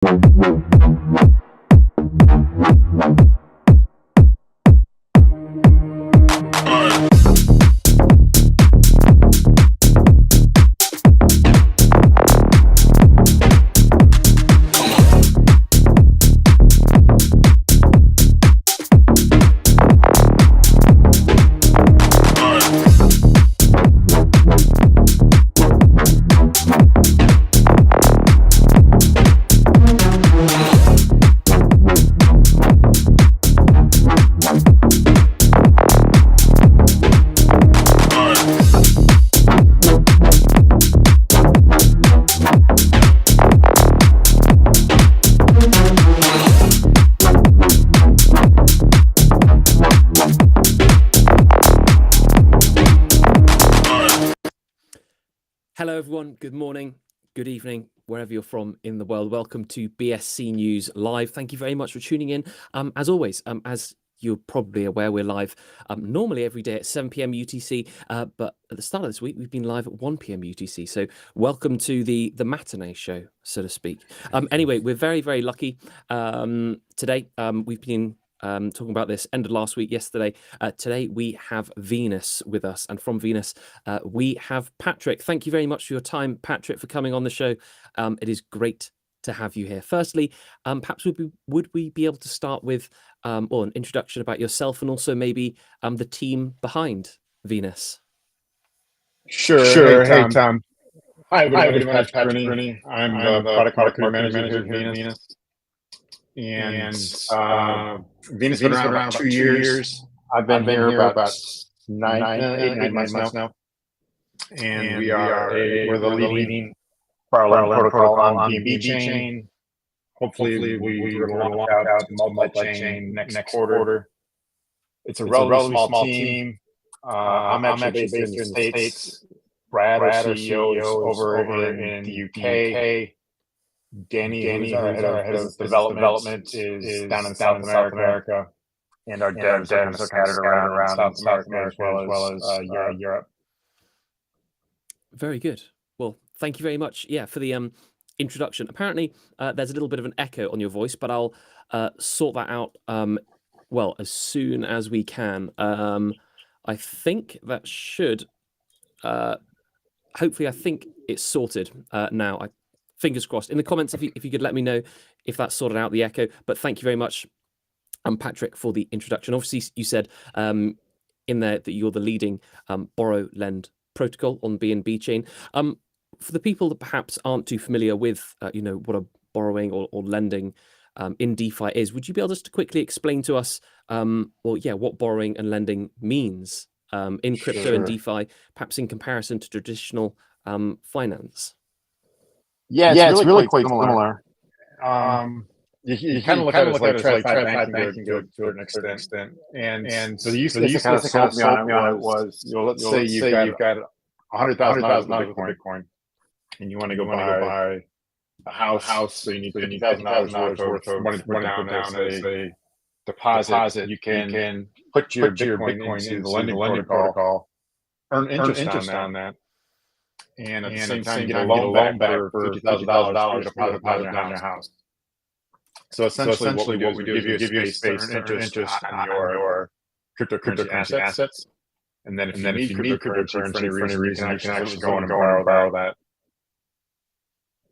Hello, everyone. Good morning, good evening, wherever you're from in the world. Welcome to BSC News Live. Thank you very much for tuning in. As always, as you're probably aware, we're live normally every day at 7 p.m. UTC, but at the start of this week, we've been live at 1 p.m. UTC. So welcome to the matinee show, so to speak. Anyway, we're very, very lucky today. We've been talking about this end of last week, yesterday. Today we have Venus with us, and from Venus we have Patrick. Thank you very much for your time, Patrick, for coming on the show. It is great to have you here. Firstly, perhaps would we be able to start with an introduction about yourself and also maybe the team behind Venus? Sure. Hey, Tom. Hi, everybody. My name is Patrick Rooney. I'm the product marketing manager here at Venus. And Venus has been around about 2 years. I've been here about 8-9 months now. And we're the leading parallel protocol on the BNB chain. Hopefully, we're going to launch out to multi-chain next quarter. It's a relatively small team. I'm actually based in the States. Brad, our CEO, is over in the UK. Danny, who's our head of development, is down in South America, and our devs are scattered around South America as well as Europe. Very good. Well, thank you very much. Yeah, for the introduction. Apparently, there's a little bit of an echo on your voice, but I'll sort that out. Well, as soon as we can. I think that should. Hopefully, I think it's sorted now. Fingers crossed. In the comments, if you could let me know if that's sorted out the echo. But thank you very much, Patrick, for the introduction. Obviously, you said in there that you're the leading borrow lend protocol on BNB chain. For the people that perhaps aren't too familiar with what a borrowing or lending in DeFi is, would you be able just to quickly explain to us what borrowing and lending means in crypto and DeFi, perhaps in comparison to traditional finance? Yeah, it's really quite similar. You kind of look at it as like TradFi banking to an extent. And so the use case kind of sold me on it was, let's say you've got $100,000 of Bitcoin, and you want to go buy a house, so you need $50,000 worth of money to put down as a deposit. You can put your Bitcoin into the lending protocol, earn interest on that. And at the same time, get a loan back for $50,000 to deposit on your house. So essentially what we do is we give you a space to earn interest on your cryptocurrency assets. And then if you need cryptocurrency for any reason, you can actually go and borrow that.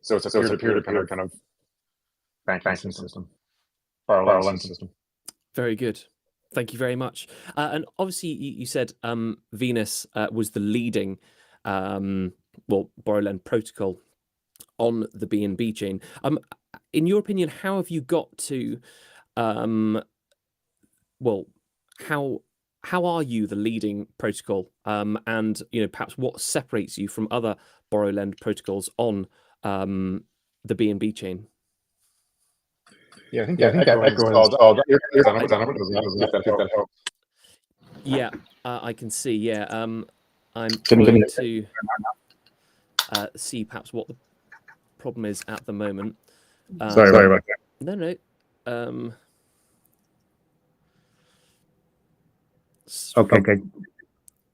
So it's a peer-to-peer kind of banking system, borrow lend system. Very good. Thank you very much. And obviously, you said Venus was the leading borrow lend protocol on the BNB chain. In your opinion, how have you got to how are you the leading protocol, and perhaps what separates you from other borrow lend protocols on the BNB chain? Yeah, I think that echo is called. Yeah, I can see. Yeah, I'm trying to see perhaps what the problem is at the moment. Sorry about that. No. Okay.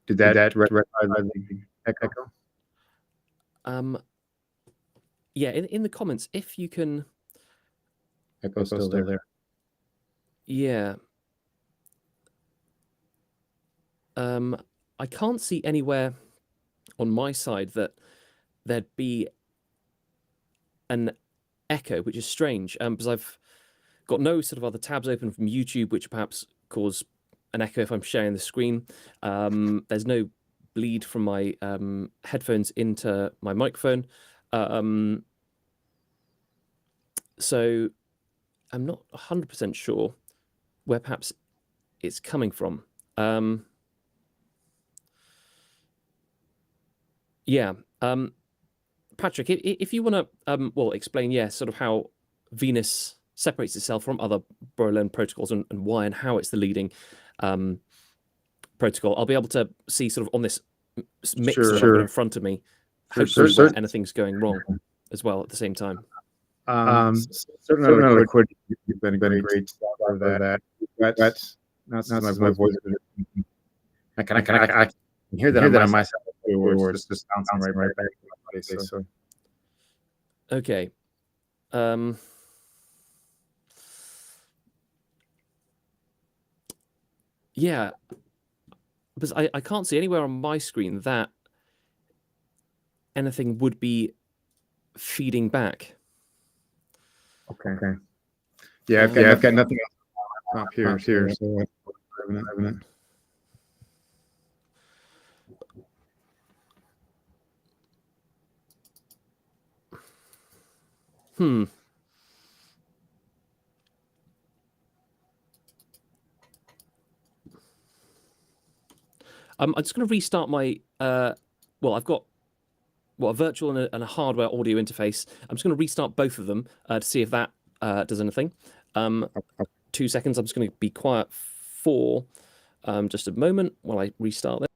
Did that rectify the echo? Yeah, in the comments, if you can Echo's still there. Yeah. I can't see anywhere on my side that there'd be an echo, which is strange, because I've got no sort of other tabs open from YouTube, which perhaps cause an echo if I'm sharing the screen. There's no bleed from my headphones into my microphone. So I'm not 100% sure where perhaps it's coming from. Yeah. Patrick, if you want to, well, explain, sort of how Venus separates itself from other Borderland protocols and why and how it's the leading protocol. I'll be able to see sort of on this mix that I've got in front of me, hopefully where anything's going wrong as well at the same time. Certainly liquidity, you've been great for that. That's my voice. I can hear that on my side. It's just bouncing right back. So. Okay. Yeah, because I can't see anywhere on my screen that anything would be feeding back. Okay. Yeah, I've got nothing else up here. So I haven't. I'm just going to restart my, well, I've got a virtual and a hardware audio interface. I'm just going to restart both of them to see if that does anything. 2 seconds. I'm just going to be quiet for just a moment while I restart this.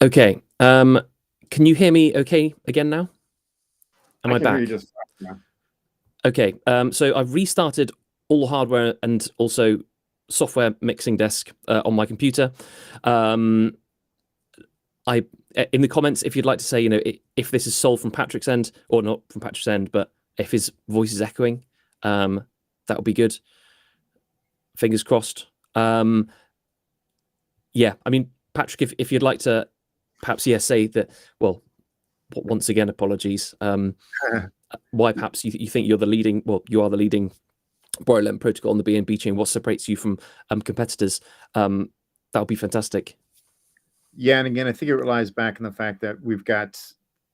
Okay. Can you hear me okay again now? Am I back? Hear you just fine, yeah. Okay. So I've restarted all the hardware and also software mixing desk on my computer. In the comments, if you'd like to say, if this is solved from Patrick's end, or not from Patrick's end, but if his voice is echoing, that would be good. Fingers crossed. Yeah, I mean, Patrick, if you'd like to perhaps, say that, well, once again, apologies. Why perhaps you think you're the leading, well, you are the leading Borderland protocol on the BNB chain. What separates you from competitors? That would be fantastic. Yeah, and again, I think it relies back on the fact that we've got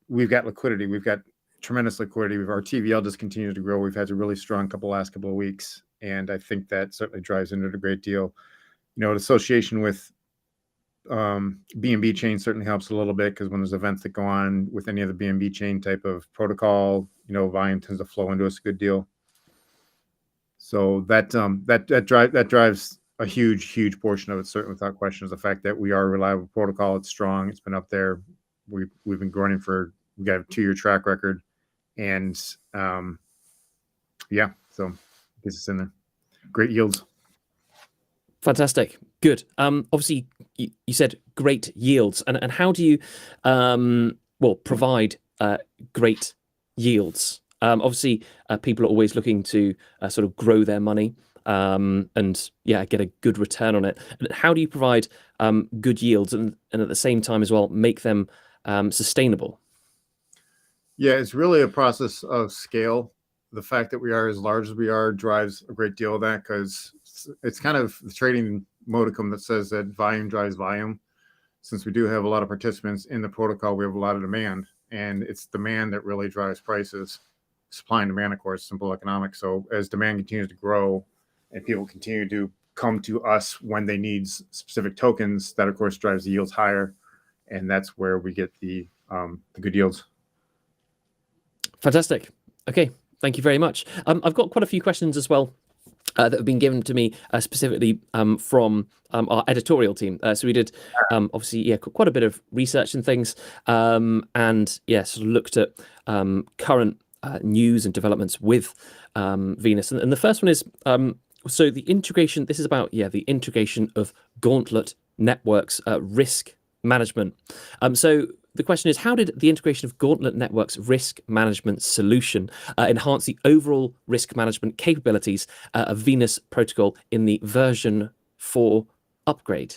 liquidity. We've got tremendous liquidity. Our TVL just continues to grow. We've had a really strong last couple of weeks, and I think that certainly drives into it a great deal. The association with BNB chain certainly helps a little bit, because when there's events that go on with any of the BNB chain type of protocol, volume tends to flow into us a good deal. So that drives a huge portion of it, certainly without question, is the fact that we are a reliable protocol. It's strong. It's been up there. We've been running we got a 2-year track record, and yeah, so gets us in there. Great yields. Fantastic. Good. Obviously, you said great yields, and how do you provide great yields? Obviously, people are always looking to sort of grow their money and get a good return on it. How do you provide good yields and at the same time as well make them sustainable? Yeah, it's really a process of scale. The fact that we are as large as we are drives a great deal of that, because it's kind of the trading modicum that says that volume drives volume. Since we do have a lot of participants in the protocol, we have a lot of demand, and it's demand that really drives prices. Supply and demand, of course, simple economics. So as demand continues to grow and people continue to come to us when they need specific tokens, that of course drives the yields higher, and that's where we get the good yields. Fantastic. Okay, thank you very much. I've got quite a few questions as well that have been given to me specifically from our editorial team. So we did obviously quite a bit of research and things, and sort of looked at current news and developments with Venus. And the first one is so the integration. This is about the integration of Gauntlet Networks risk management. So the question is, how did the integration of Gauntlet Network's risk management solution enhance the overall risk management capabilities of Venus protocol in the version 4 upgrade?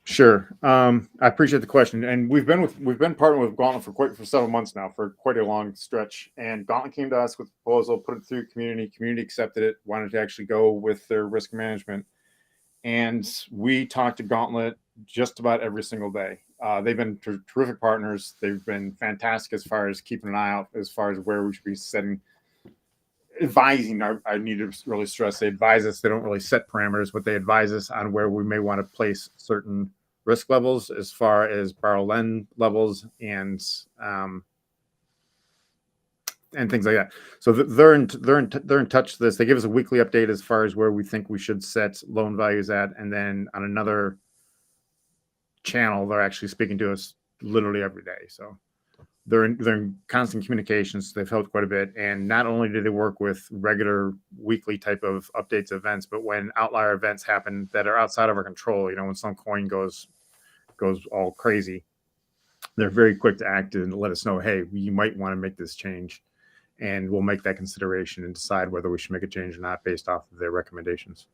Sure. I appreciate the question, and we've been partnering with Gauntlet for several months now, for quite a long stretch. And Gauntlet came to us with a proposal, put it through community. Community accepted it, wanted to actually go with their risk management, and we talked to Gauntlet just about every single day. They've been terrific partners. They've been fantastic as far as keeping an eye out as far as where we should be advising. I need to really stress, they advise us. They don't really set parameters, but they advise us on where we may want to place certain risk levels as far as borrow lend levels and things like that. So they're in touch with this. They give us a weekly update as far as where we think we should set loan values at, and then on another channel, they're actually speaking to us literally every day. So they're in constant communications. They've helped quite a bit, and not only do they work with regular weekly type of updates events, but when outlier events happen that are outside of our control, when some coin goes all crazy, they're very quick to act and let us know, hey, you might want to make this change, and we'll make that consideration and decide whether we should make a change or not based off of their recommendations.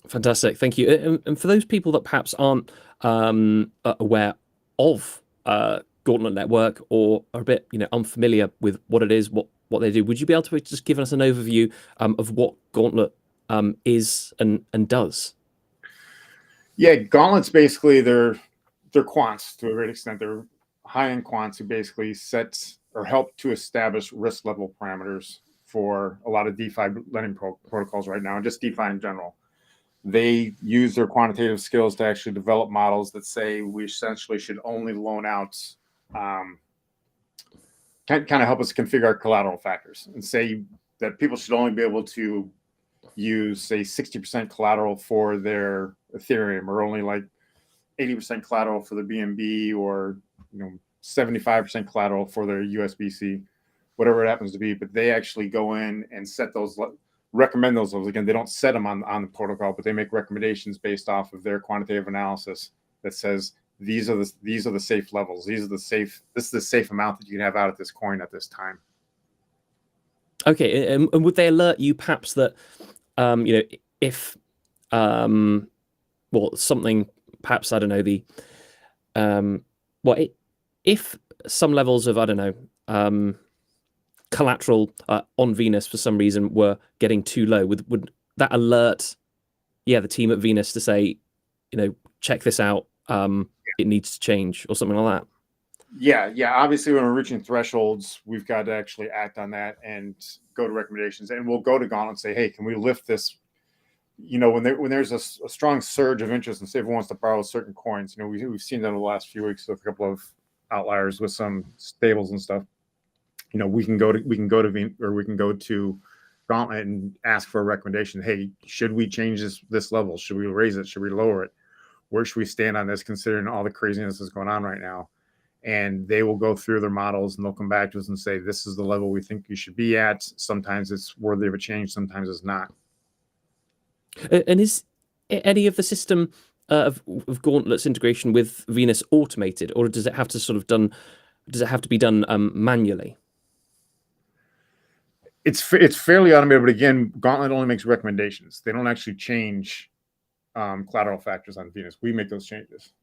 Fantastic, thank you. And for those people that perhaps aren't aware of Gauntlet Network, or are a bit unfamiliar with what it is, what they do, would you be able to just give us an overview of what Gauntlet is and does? Yeah, Gauntlet's basically they're quants to a great extent. They're high-end quants who basically set or help to establish risk level parameters for a lot of DeFi lending protocols right now, and just DeFi in general. They use their quantitative skills to actually develop models that say we essentially should only loan out, kind of help us configure our collateral factors, and say that people should only be able to use, say, 60% collateral for their Ethereum, or only like 80% collateral for the BNB, or 75% collateral for their USBC, whatever it happens to be. But they actually go in and set those, recommend those levels. Again, they don't set them on the protocol, but they make recommendations based off of their quantitative analysis that says these are the safe levels. This is the safe amount that you can have out at this coin at this time. Okay, and would they alert you perhaps that if something, perhaps, I don't know, if some levels of, I don't know, collateral on Venus for some reason were getting too low, would that alert the team at Venus to say, check this out, it needs to change, or something like that? Yeah. Obviously, when we're reaching thresholds, we've got to actually act on that and go to recommendations, and we'll go to Gauntlet and say, hey, can we lift this? When there's a strong surge of interest and say everyone wants to borrow certain coins, we've seen that in the last few weeks with a couple of outliers with some stables and stuff. We can go to Gauntlet and ask for a recommendation. Hey, should we change this level? Should we raise it? Should we lower it? Where should we stand on this, considering all the craziness that's going on right now? And they will go through their models, and they'll come back to us and say, this is the level we think you should be at. Sometimes it's worthy of a change, sometimes it's not. And is any of the system of Gauntlet's integration with Venus automated, or does it have to be done manually? It's fairly automated, but again, Gauntlet only makes recommendations. They don't actually change collateral factors on Venus. We make those changes.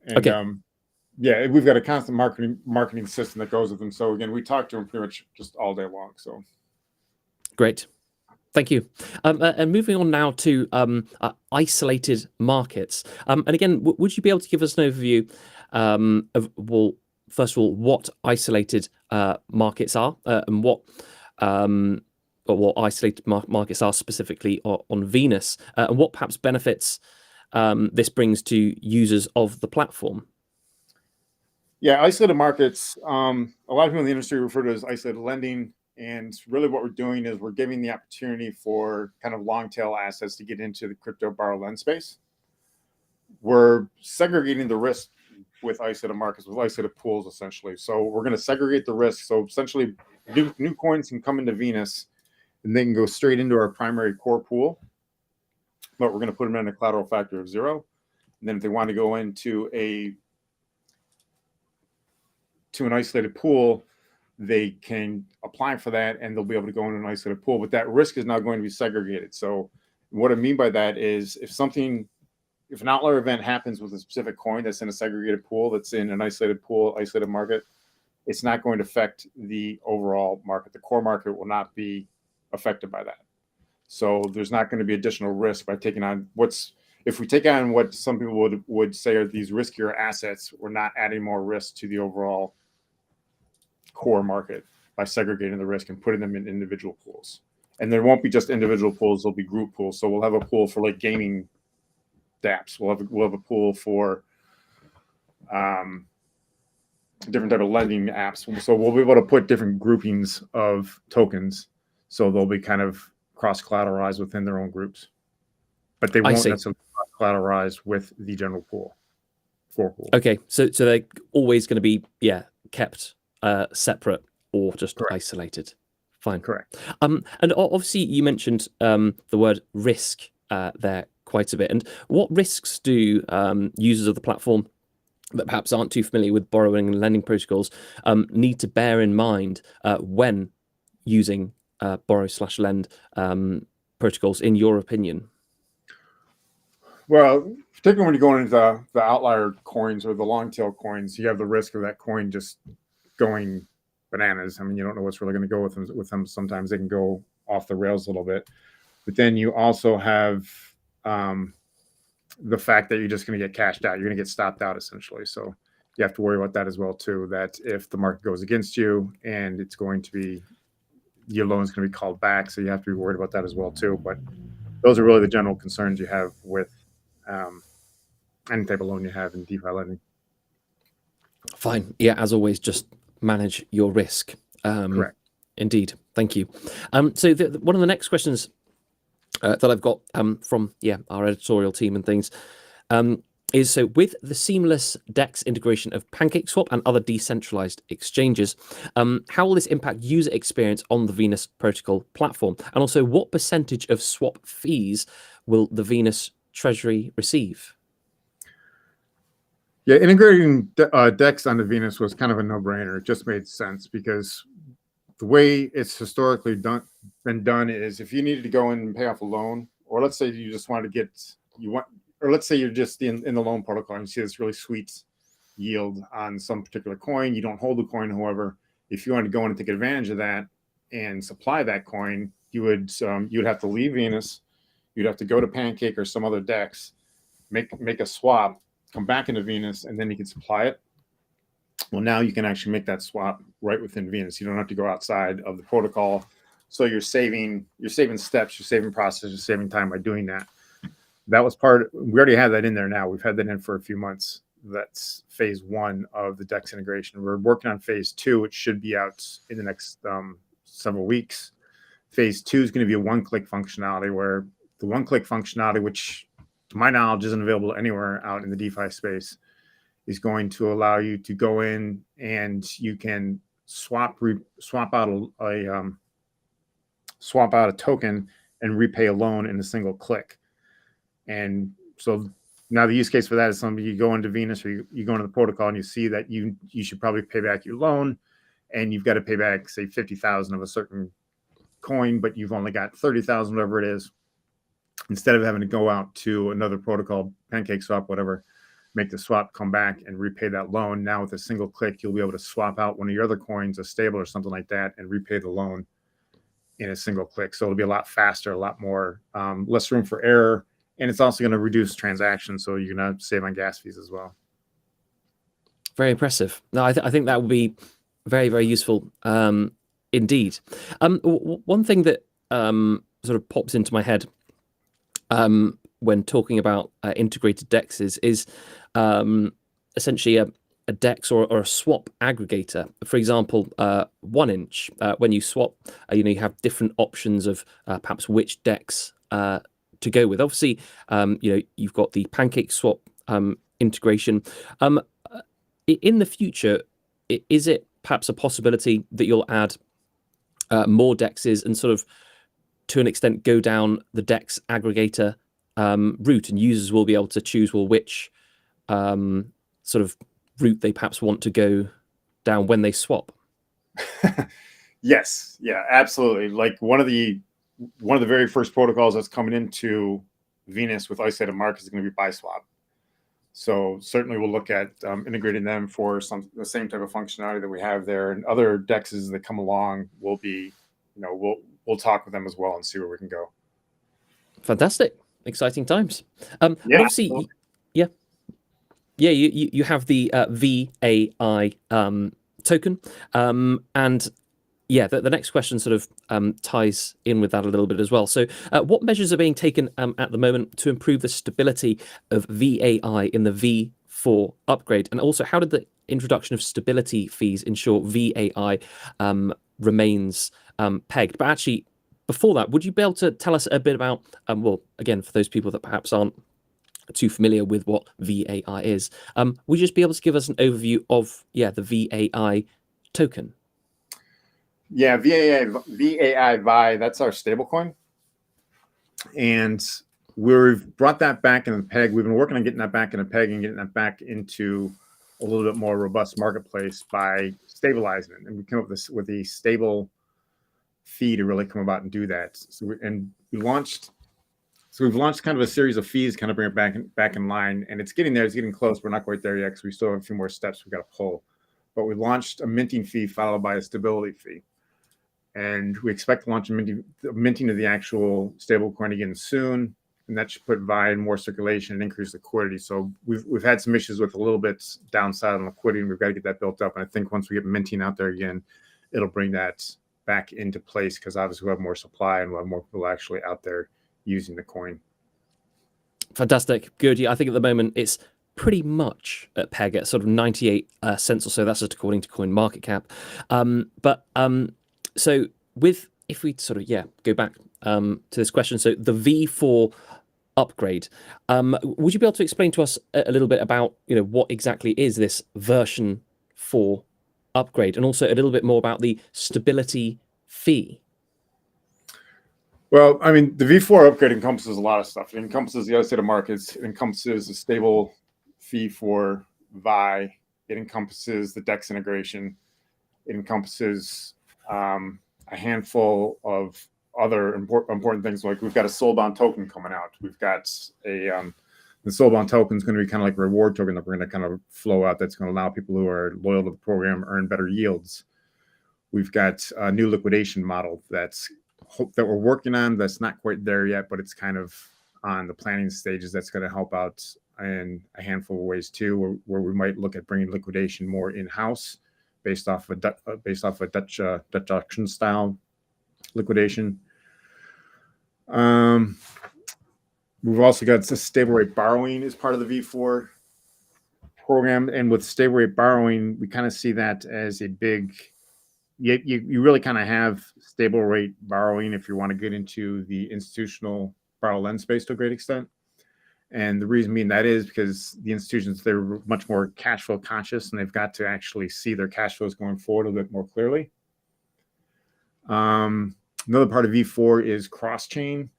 And, okay. We've got a constant marketing system that goes with them. So again, we talk to them pretty much just all day long. So great. Thank you. And moving on now to isolated markets. And again, would you be able to give us an overview of, well, first of all, what isolated markets are, and what isolated markets are specifically on Venus, and what perhaps benefits this brings to users of the platform? Yeah, isolated markets. A lot of people in the industry refer to it as isolated lending, And really what we're doing is we're giving the opportunity for kind of long tail assets to get into the crypto borrow lend space. We're segregating the risk with isolated markets, with isolated pools, essentially. So we're going to segregate the risk. So essentially, new coins can come into Venus and they can go straight into our primary core pool, but we're going to put them in a collateral factor of 0. And then if they want to go into an isolated pool, they can apply for that and they'll be able to go in an isolated pool. But that risk is now going to be segregated. So what I mean by that is if an outlier event happens with a specific coin that's in a segregated pool, that's in an isolated pool, isolated market, it's not going to affect the overall market. The core market will not be affected by that. So there's not going to be additional risk by taking on if we take on what some people would say are these riskier assets, we're not adding more risk to the overall core market by segregating the risk and putting them in individual pools. And there won't be just individual pools, there'll be group pools. So we'll have a pool for like gaming dApps. We'll have a pool for different type of lending apps. So we'll be able to put different groupings of tokens. So they'll be kind of cross-collateralized within their own groups. But they won't necessarily collateralize with the general pool. Core pool. Okay, so they're always going to be kept separate or just isolated. Fine. Correct. And obviously you mentioned the word risk there quite a bit. And what risks do users of the platform that perhaps aren't too familiar with borrowing and lending protocols need to bear in mind when using borrow/lend protocols, in your opinion? Well, particularly when you're going into the outlier coins or the long tail coins, you have the risk of that coin just going bananas. I mean, you don't know what's really going to go with them. Sometimes they can go off the rails a little bit. But then you also have the fact that you're just going to get cashed out. You're going to get stopped out, essentially. So you have to worry about that as well, too, that if the market goes against you and it's going to be, your loan's going to be called back. So you have to be worried about that as well, too. But those are really the general concerns you have with any type of loan you have in DeFi lending. Fine. Yeah, as always, just manage your risk. Correct. Indeed. Thank you. So one of the next questions that I've got from our editorial team and things is, so with the seamless DEX integration of PancakeSwap and other decentralized exchanges, how will this impact user experience on the Venus protocol platform? And also, what percentage of swap fees will the Venus treasury receive? Yeah, integrating DEX onto Venus was kind of a no-brainer. It just made sense because the way it's historically been done is if you needed to go in and pay off a loan, or let's say you just wanted to or let's say you're just in the loan protocol and you see this really sweet yield on some particular coin. You don't hold the coin, however, if you want to go in and take advantage of that and supply that coin, you would have to leave Venus. You'd have to go to Pancake or some other DEX, make a swap, come back into Venus, and then you can supply it. Well, now you can actually make that swap right within Venus. You don't have to go outside of the protocol. So you're saving steps, you're saving process, you're saving time by doing that. That was we already have that in there now. We've had that in for a few months. That's phase 1 of the DEX integration. We're working on phase 2, which should be out in the next several weeks. Phase 2 is going to be a one-click functionality, where the one-click functionality, which to my knowledge isn't available anywhere out in the DeFi space, is going to allow you to go in and you can swap out a token and repay a loan in a single click. And so now the use case for that is somebody, you go into Venus or you go into the protocol and you see that you should probably pay back your loan, and you've got to pay back, say, 50,000 of a certain coin, but you've only got 30,000, whatever it is. Instead of having to go out to another protocol, PancakeSwap, whatever, make the swap, come back and repay that loan. Now with a single click, you'll be able to swap out one of your other coins, a stable or something like that, and repay the loan in a single click. So it'll be a lot faster, a lot more, less room for error. And it's also going to reduce transactions, so you're going to save on gas fees as well. Very impressive. No, I think that would be very, very useful indeed. One thing that sort of pops into my head when talking about integrated DEXs is essentially a DEX or a swap aggregator. For example, 1inch, when you swap, you have different options of perhaps which DEX to go with. Obviously, you've got the Pancake swap integration. In the future, is it perhaps a possibility that you'll add more DEXs and sort of, to an extent, go down the DEX aggregator route, and users will be able to choose, well, which sort of route they perhaps want to go down when they swap? Yes, yeah, absolutely. Like one of the very first protocols that's coming into Venus with isolated markets is going to be BiSwap. So certainly we'll look at integrating them for the same type of functionality that we have there, and other DEXs that come along will be, we'll talk with them as well and see where we can go. Fantastic, exciting times. Obviously, you have the VAI token, and the next question sort of ties in with that a little bit as well. So what measures are being taken at the moment to improve the stability of VAI in the V4 upgrade? And also, how did the introduction of stability fees ensure VAI remains pegged? But actually, before that, would you be able to tell us a bit about, well, again, for those people that perhaps aren't too familiar with what VAI is, would you just be able to give us an overview of, the VAI token? Yeah, VAI, that's our stablecoin. And we've brought that back in the peg. We've been working on getting that back in the peg and getting that back into a little bit more robust marketplace by stabilizing it. And we came up with a stable fee to really come about and do that. We've launched kind of a series of fees, kind of bring it back in line, and it's getting there. It's getting close. We're not quite there yet because we still have a few more steps we got to pull. But we launched a minting fee followed by a stability fee, and we expect to launch a minting of the actual stablecoin again soon, and that should put VAI in more circulation and increase liquidity. So we've had some issues with a little bit downside on liquidity, and we've got to get that built up. And I think once we get minting out there again, it'll bring that back into place, because obviously we have more supply and we'll have more people actually out there using the coin. Fantastic. Good. Yeah, I think at the moment it's pretty much at peg at sort of 98 cents or so. That's just according to CoinMarketCap. So if we sort of go back to this question, so the V4 upgrade, would you be able to explain to us a little bit about what exactly is this version 4 upgrade, and also a little bit more about the stability fee? Well, I mean, the V4 upgrade encompasses a lot of stuff. It encompasses the other side of markets. It encompasses a stable fee for VAI. It encompasses the DEX integration. It encompasses a handful of other important things. Like we've got a soulbound token coming out. We've got the soulbound token is going to be kind of like a reward token that we're going to kind of flow out. That's going to allow people who are loyal to the program earn better yields. We've got a new liquidation model that we're working on. That's not quite there yet, but it's kind of on the planning stages. That's going to help out in a handful of ways too, where we might look at bringing liquidation more in-house based off a Dutch auction style liquidation. We've also got stable rate borrowing as part of the V4 program, and with stable rate borrowing, we kind of see that as a big. You really kind of have stable rate borrowing if you want to get into the institutional borrow lend space to a great extent. And the reason being that is because the institutions, they're much more cash flow conscious, and they've got to actually see their cash flows going forward a little bit more clearly. Another part of V4 is cross-chain.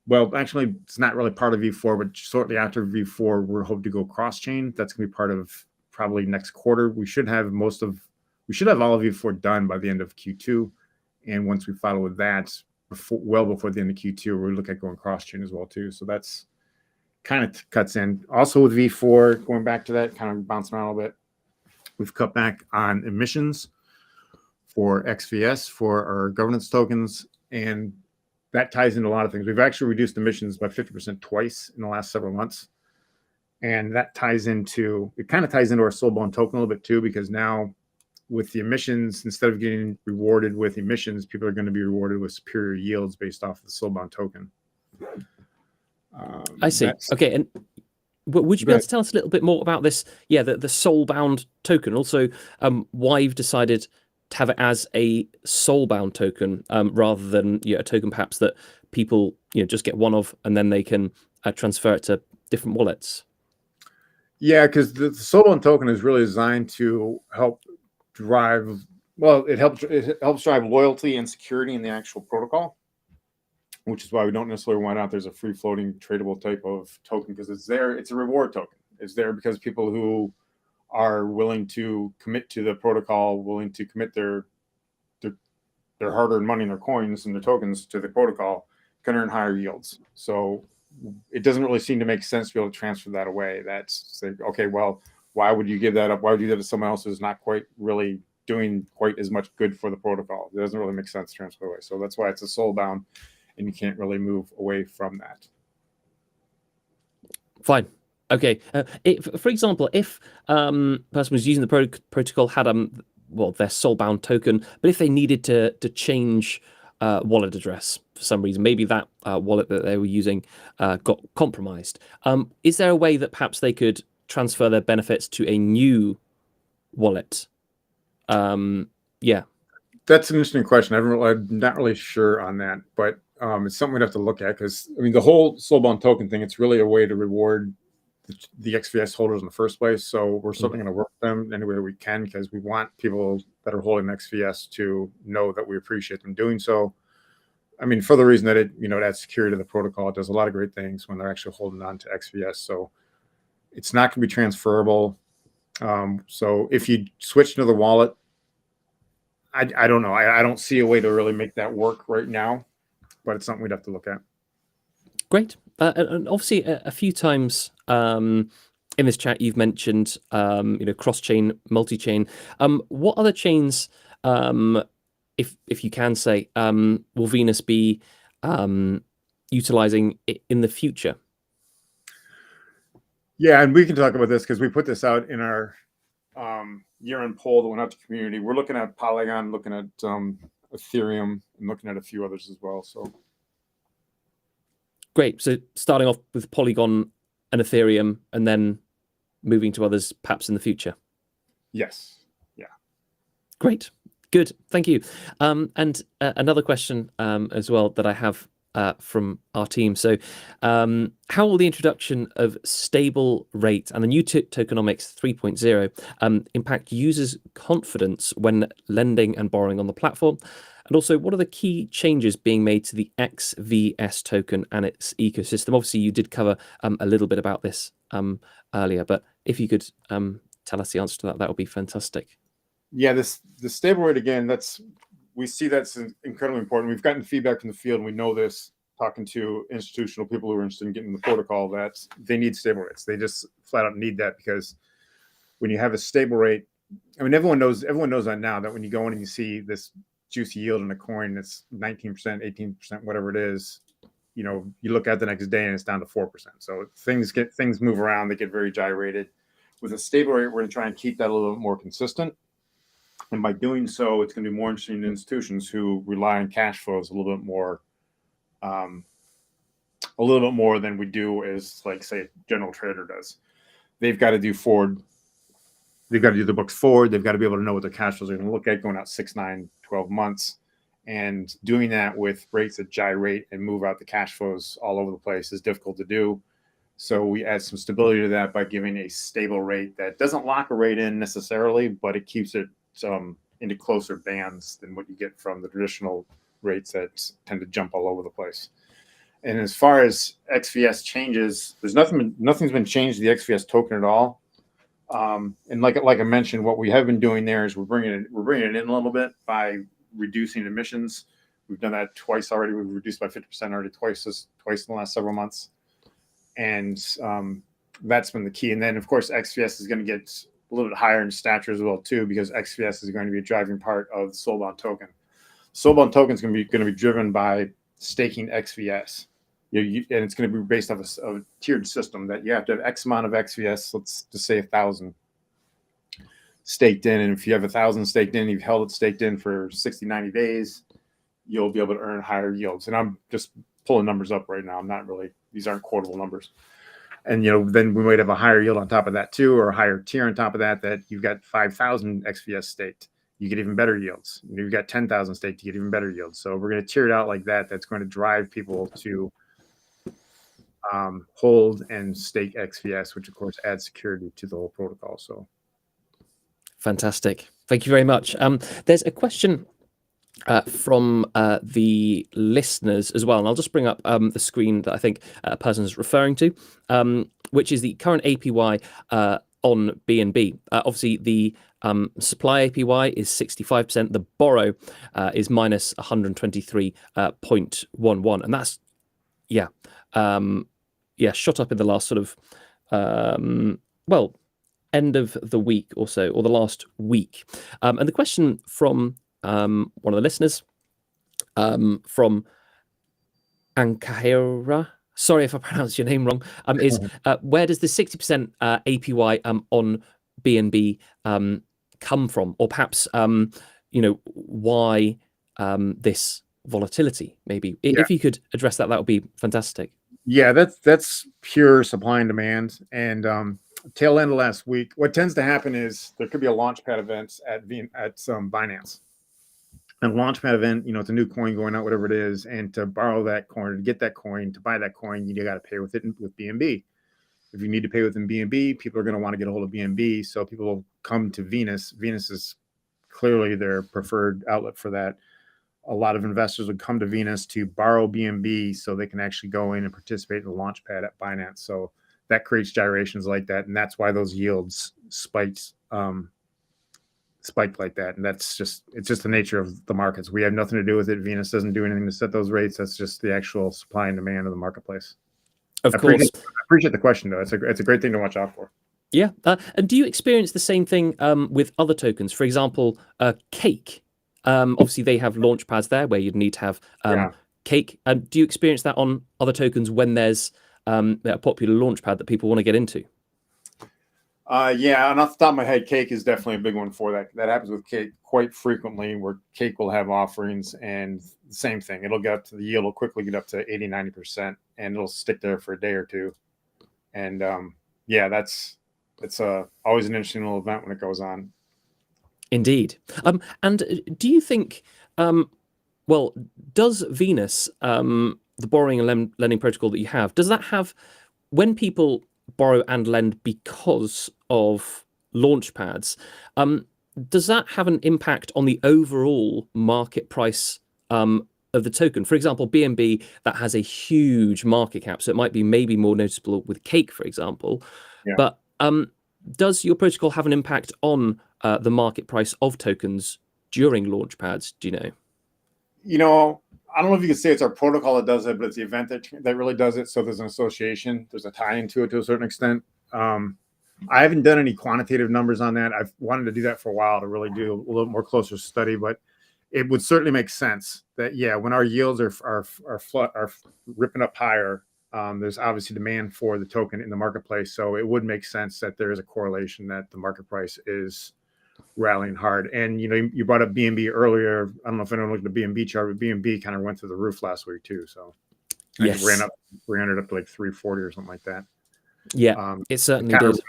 Well, actually, it's not really part of V4, but shortly after V4, we're hoping to go cross-chain. That's going to be part of probably next quarter. We should have all of V4 done by the end of Q2. And once we follow with that, well before the end of Q2, we look at going cross-chain as well too. So that's kind of cuts in. Also with V4, going back to that, kind of bouncing around a little bit, we've cut back on emissions for XVS for our governance tokens, and that ties into a lot of things. We've actually reduced emissions by 50% twice in the last several months. And that kind of ties into our soulbound token a little bit too, because now with the emissions, instead of getting rewarded with emissions, people are going to be rewarded with superior yields based off of the soulbound token. I see. Okay. And But would you be able to tell us a little bit more about this? Yeah, the soul-bound token. Also, why you've decided to have it as a soul-bound token rather than a token perhaps that people just get one of and then they can transfer it to different wallets. Yeah, because the soul-bound token is really designed to help drive. Well, it helps drive loyalty and security in the actual protocol, which is why we don't necessarily want out there's a free floating tradable type of token, because it's there. It's a reward token. It's there because people who are willing to commit to the protocol, willing to commit their hard-earned money and their coins and their tokens to the protocol, can earn higher yields. So it doesn't really seem to make sense to be able to transfer that away. That's like, okay, well, why would you give that up? Why would you do that to someone else who's not quite really doing quite as much good for the protocol? It doesn't really make sense to transfer away. So that's why it's a soul-bound, and you can't really move away from that. Fine. Okay. For example, if a person was using the protocol, had their soul-bound token, but if they needed to change wallet address for some reason, maybe that wallet that they were using got compromised, is there a way that perhaps they could transfer their benefits to a new wallet? Yeah. That's an interesting question. I'm not really sure on that, but it's something we'd have to look at, because I mean, the whole soul-bound token thing, it's really a way to reward the XVS holders in the first place. So we're certainly going to work with them any way we can, because we want people that are holding XVS to know that we appreciate them doing so. I mean, for the reason that it adds security to the protocol. It does a lot of great things when they're actually holding on to XVS. So it's not going to be transferable. So if you switch to the wallet, I don't know. I don't see a way to really make that work right now, but it's something we'd have to look at. Great. And obviously, a few times in this chat, you've mentioned cross-chain, multi-chain. What other chains, if you can say, will Venus be utilizing in the future? Yeah, and we can talk about this because we put this out in our year-end poll that went out to the community. We're looking at Polygon, looking at Ethereum, and looking at a few others as well. So great. So starting off with Polygon and Ethereum, and then moving to others perhaps in the future. Yes. Yeah. Great. Good. Thank you. And another question as well that I have from our team. So how will the introduction of stable rate and the new tokenomics 3.0 impact users' confidence when lending and borrowing on the platform? And also, what are the key changes being made to the XVS token and its ecosystem? Obviously, you did cover a little bit about this earlier, but if you could tell us the answer to that, that would be fantastic. Yeah, the stable rate, again, we see that's incredibly important. We've gotten feedback from the field, and we know this, talking to institutional people who are interested in getting the protocol, that they need stable rates. They just flat out need that, because when you have a stable rate, I mean, everyone knows that now, that when you go in and you see this juicy yield in a coin that's 19%, 18%, whatever it is, you look at the next day and it's down to 4%. So things move around, they get very gyrated. With a stable rate, we're going to try and keep that a little bit more consistent. And by doing so, it's going to be more interesting to institutions who rely on cash flows a little bit more than we do as, like, say, a general trader does. They've got to do forward. They've got to do the books forward. They've got to be able to know what their cash flows are going to look at going out 6, 9, 12 months. And doing that with rates that gyrate and move out the cash flows all over the place is difficult to do. So we add some stability to that by giving a stable rate that doesn't lock a rate in necessarily, but it keeps it into closer bands than what you get from the traditional rates that tend to jump all over the place. And as far as XVS changes, nothing's been changed to the XVS token at all. And like I mentioned, what we have been doing there is we're bringing it in a little bit by reducing emissions. We've done that twice already. We've reduced by 50% already twice in the last several months, and that's been the key. And then, of course, XVS is going to get a little bit higher in stature as well too, because XVS is going to be a driving part of the soul-bound token. Soul-bound token is going to be driven by staking XVS. And it's going to be based off a tiered system that you have to have X amount of XVS, let's just say 1,000 staked in. And if you have 1,000 staked in, you've held it staked in for 60, 90 days, you'll be able to earn higher yields. And I'm just pulling numbers up right now. I'm not really, these aren't quotable numbers. And, then we might have a higher yield on top of that too, or a higher tier on top of that, that you've got 5,000 XVS staked. You get even better yields. You've got 10,000 staked, you get even better yields. So we're going to tier it out like that. That's going to drive people to hold and stake XVS, which of course adds security to the whole protocol. So fantastic. Thank you very much. There's a question from the listeners as well, and I'll just bring up the screen that I think a person is referring to, which is the current APY on BNB. Obviously, the supply APY is 65%. The borrow is minus 123.11, and that's shot up in the last sort of end of the week or so, or the last week. And the question from one of the listeners, from Ankahira, sorry if I pronounced your name wrong, is where does the 60% APY on BNB come from, or perhaps why this volatility? Maybe if you could address that, that would be fantastic. Yeah, that's pure supply and demand. And tail end of last week, what tends to happen is there could be a launchpad event at some Binance. And launchpad event, it's a new coin going out, whatever it is, and to borrow that coin, to get that coin, to buy that coin, you got to pay with BNB. If you need to pay within BNB, people are going to want to get a hold of BNB, so people will come to Venus. Venus is clearly their preferred outlet for that. A lot of investors would come to Venus to borrow BNB so they can actually go in and participate in the launchpad at Binance. So that creates gyrations like that, and that's why those yields spiked like that. And it's just the nature of the markets. We have nothing to do with it. Venus doesn't do anything to set those rates. That's just the actual supply and demand of the marketplace. Of course. I appreciate the question, though. It's a great thing to watch out for. Yeah. And do you experience the same thing with other tokens? For example, Cake. Obviously, they have launch pads there where you'd need to have Cake. Do you experience that on other tokens when there's a popular launch pad that people want to get into? And off the top of my head, Cake is definitely a big one for that. That happens with Cake quite frequently, where Cake will have offerings, and the same thing. It'll get up to the yield will quickly get up to 80-90%, and it'll stick there for a day or two. And it's always an interesting little event when it goes on. Indeed. And do you think, does Venus, the borrowing and lending protocol that you have, does that have, when people borrow and lend because of launch pads, does that have an impact on the overall market price of the token? For example, BNB, that has a huge market cap, so it might be maybe more noticeable with Cake, for example. Yeah. But does your protocol have an impact on the market price of tokens during launch pads? Do you know? I don't know if you can say it's our protocol that does it, but it's the event that really does it. So there's an association, there's a tie into it to a certain extent. I haven't done any quantitative numbers on that. I've wanted to do that for a while to really do a little more closer study, but it would certainly make sense that, when our yields are ripping up higher, there's obviously demand for the token in the marketplace. So it would make sense that there is a correlation that the market price is rallying hard. And you brought up BNB earlier. I don't know if anyone looked at the BNB chart, but BNB kind of went through the roof last week too. So yes, it ran up 300 up to like 340 or something like that. Yeah, it certainly did.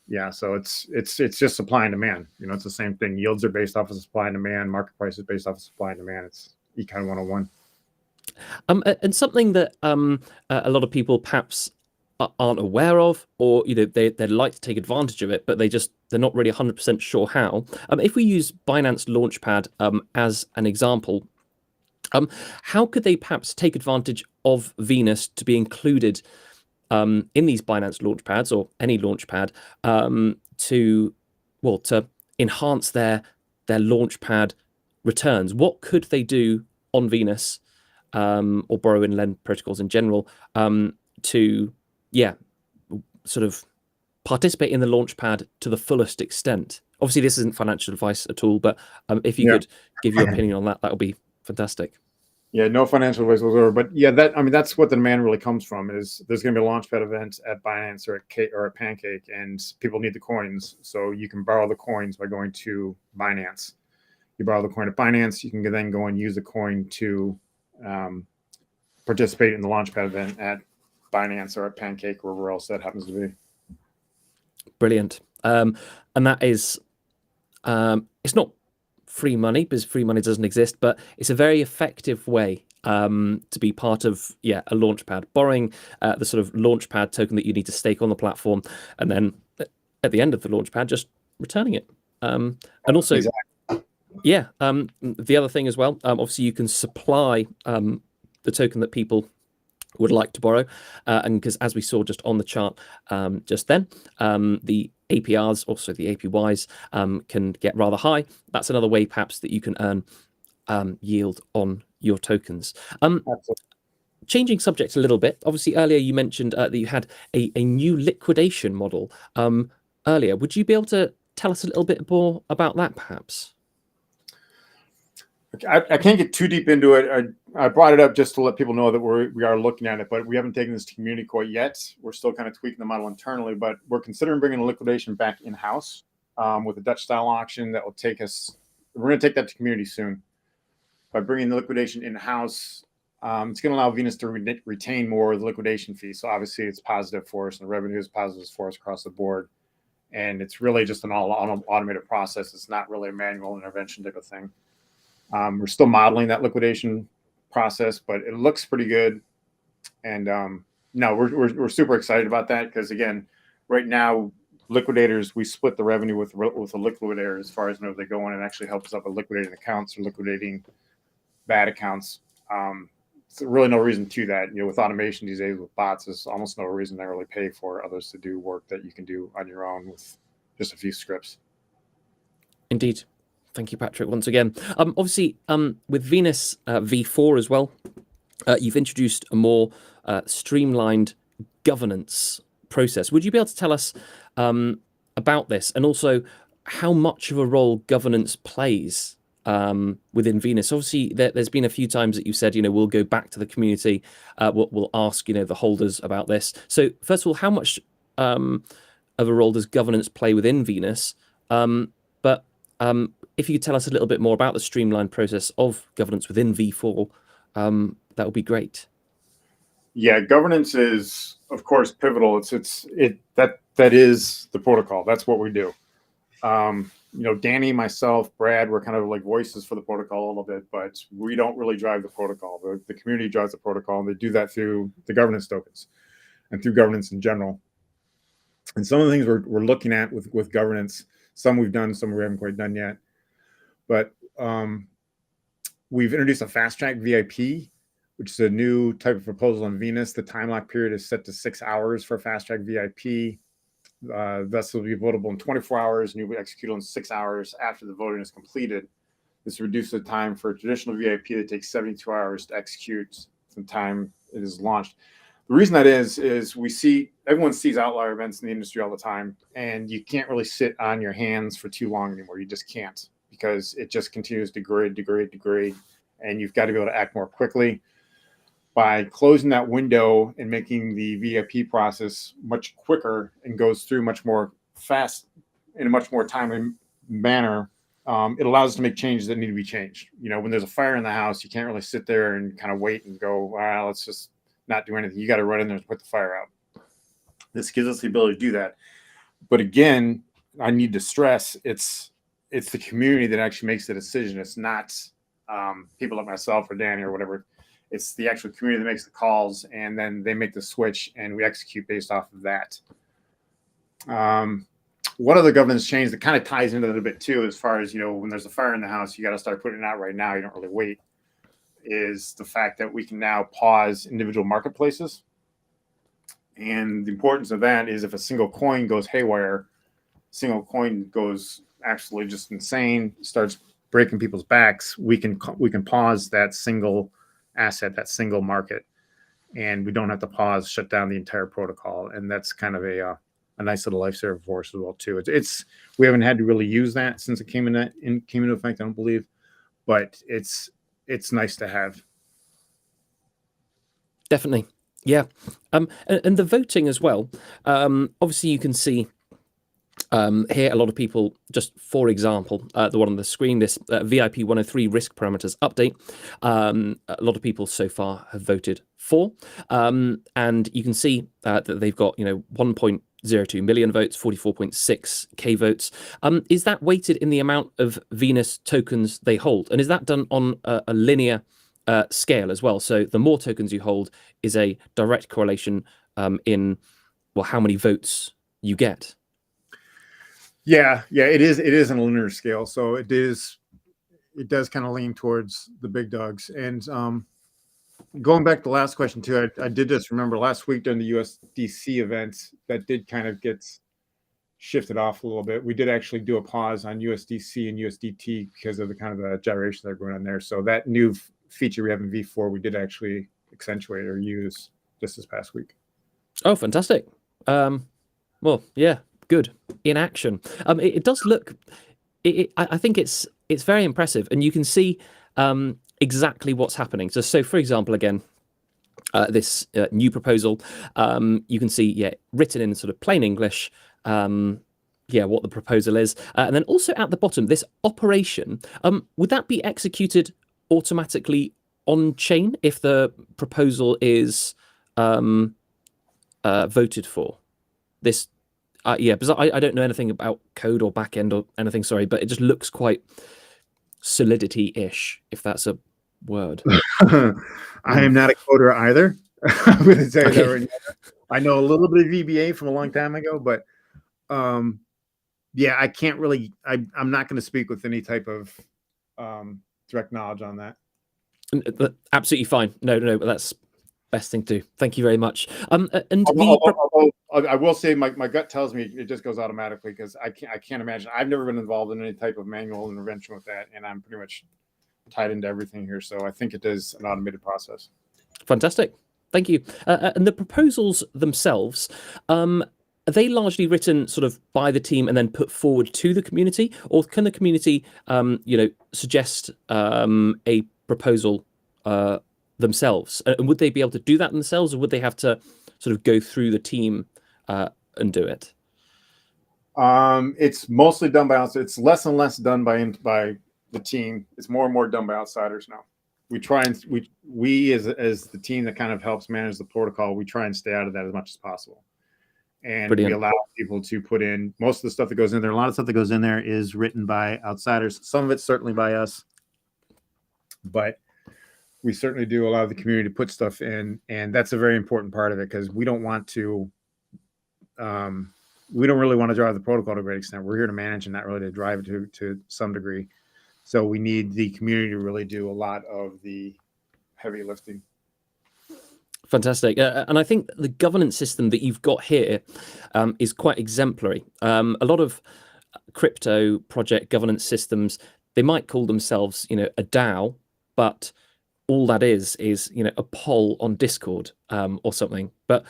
Yeah, so it's just supply and demand. It's the same thing. Yields are based off of supply and demand. Market price is based off of supply and demand. It's Econ 101. And something that a lot of people perhaps aren't aware of, or they'd like to take advantage of it, but they're not really 100% sure how. If we use Binance Launchpad as an example, how could they perhaps take advantage of Venus to be included in these Binance Launchpads or any Launchpad to enhance their Launchpad returns? What could they do on Venus or borrow and lend protocols in general to sort of participate in the launchpad to the fullest extent? Obviously, this isn't financial advice at all, but if you could give your opinion on that, that would be fantastic. Yeah, no financial advice whatsoever. But that's what the demand really comes from. Is there's going to be a launchpad event at Binance or at Cake or at Pancake, and people need the coins, so you can borrow the coins by going to Binance. You borrow the coin at Binance, you can then go and use the coin to participate in the launchpad event at Binance or at Pancake or wherever else that happens to be. Brilliant. And that is, it's not free money because free money doesn't exist, but it's a very effective way to be part of a launchpad, borrowing the sort of launchpad token that you need to stake on the platform, and then at the end of the launchpad, just returning it. And also, Exactly. the other thing as well, obviously you can supply the token that people would like to borrow, and because as we saw just on the chart just then, the APRs, also the APYs, can get rather high. That's another way perhaps that you can earn yield on your tokens. Changing subjects a little bit, obviously earlier you mentioned that you had a new liquidation model earlier. Would you be able to tell us a little bit more about that perhaps? I can't get too deep into it. I brought it up just to let people know that we are looking at it, but we haven't taken this to community quite yet. We're still kind of tweaking the model internally, but we're considering bringing a liquidation back in-house with a Dutch style auction that will take us. We're going to take that to community soon. By bringing the liquidation in-house, it's going to allow Venus to retain more of the liquidation fee. So obviously it's positive for us, and the revenue is positive for us across the board. And it's really just an all automated process. It's not really a manual intervention type of thing. We're still modeling that liquidation process, but it looks pretty good. And no, we're super excited about that because, again, right now, liquidators, we split the revenue with a liquidator as far as they go in and actually help us up with liquidating accounts or liquidating bad accounts. There's really no reason to that. With automation these days with bots, there's almost no reason to really pay for others to do work that you can do on your own with just a few scripts. Indeed. Thank you, Patrick, once again. Obviously, with Venus V4 as well, you've introduced a more streamlined governance process. Would you be able to tell us about this, and also how much of a role governance plays within Venus? Obviously, there's been a few times that you said, we'll go back to the community, we'll ask, the holders about this. So first of all, how much of a role does governance play within Venus? But if you could tell us a little bit more about the streamlined process of governance within V4, that would be great. Yeah, governance is, of course, pivotal. That is the protocol. That's what we do. Danny, myself, Brad, we're kind of like voices for the protocol a little bit, but we don't really drive the protocol. The community drives the protocol, and they do that through the governance tokens and through governance in general. And some of the things we're looking at with governance, some we've done, some we haven't quite done yet. But we've introduced a fast track VIP, which is a new type of proposal on Venus. The time lock period is set to 6 hours for fast track VIP. Thus will be votable in 24 hours, and you'll be executed in 6 hours after the voting is completed. This reduces the time for traditional VIP that takes 72 hours to execute from the time it is launched. The reason that is everyone sees outlier events in the industry all the time, and you can't really sit on your hands for too long anymore. You just can't, because it just continues to degrade, and you've got to be able to act more quickly. By closing that window and making the VIP process much quicker and goes through much more fast in a much more timely manner, it allows us to make changes that need to be changed. When there's a fire in the house, you can't really sit there and kind of wait and go, well, let's just not do anything. You got to run in there and put the fire out. This gives us the ability to do that. But again, I need to stress it's the community that actually makes the decision. It's not people like myself or Danny or whatever. It's the actual community that makes the calls, and then they make the switch, and we execute based off of that. One other governance change that kind of ties into that a bit too, as far as, when there's a fire in the house, you got to start putting it out right now. You don't really wait. Is the fact that we can now pause individual marketplaces. And the importance of that is if a single coin goes haywire, single coin goes absolutely just insane, starts breaking people's backs, we can pause that single asset, that single market, and we don't have to pause, shut down the entire protocol. And that's kind of a nice little lifesaver for us as well too. We haven't had to really use that since it came into effect, I don't believe, but it's nice to have. Definitely. Yeah. And the voting as well. Obviously you can see Here, a lot of people, just for example, the one on the screen, this VIP 103 risk parameters update, a lot of people so far have voted for, and you can see that they've got 1.02 million votes, 44.6k votes. Is that weighted in the amount of Venus tokens they hold, and is that done on a linear scale as well? So the more tokens you hold is a direct correlation in how many votes you get. Yeah, it is. It is on a linear scale, so it does kind of lean towards the big dogs. And going back to the last question too, I did just remember last week during the USDC event that did kind of get shifted off a little bit. We did actually do a pause on USDC and USDT because of the kind of the gyrations that are going on there. So that new feature we have in V4, we did actually accentuate or use just this past week. Oh, fantastic! Well, yeah. Good in action. It does look. I think it's very impressive, and you can see exactly what's happening. So for example, again, this new proposal, you can see, written in sort of plain English, what the proposal is, and then also at the bottom, this operation. Would that be executed automatically on chain if the proposal is voted for? This. Because I don't know anything about code or backend or anything, sorry, but it just looks quite Solidity-ish, if that's a word. I am not a coder either. I'm going to say that right now. I know a little bit of VBA from a long time ago, but I can't really. I'm not going to speak with any type of direct knowledge on that. Absolutely fine. No, but that's best thing to do. Thank you very much. I will say my gut tells me it just goes automatically because I can't imagine. I've never been involved in any type of manual intervention with that, and I'm pretty much tied into everything here. So I think it is an automated process. Fantastic. Thank you. And the proposals themselves, are they largely written sort of by the team and then put forward to the community, or can the community, suggest a proposal themselves? And would they be able to do that themselves, or would they have to sort of go through the team and do it? It's mostly done by outsiders. It's less and less done by the team. It's more and more done by outsiders now. We try and we as the team that kind of helps manage the protocol, we try and stay out of that as much as possible. And Brilliant. We allow people to put in most of the stuff that goes in there. A lot of stuff that goes in there is written by outsiders. Some of it's certainly by us, but we certainly do allow the community to put stuff in, and that's a very important part of it because we don't want to. We don't really want to drive the protocol to a great extent. We're here to manage and not really to drive it to some degree. So we need the community to really do a lot of the heavy lifting. Fantastic. And I think the governance system that you've got here is quite exemplary. A lot of crypto project governance systems, they might call themselves, a DAO, but all that is a poll on Discord or something. But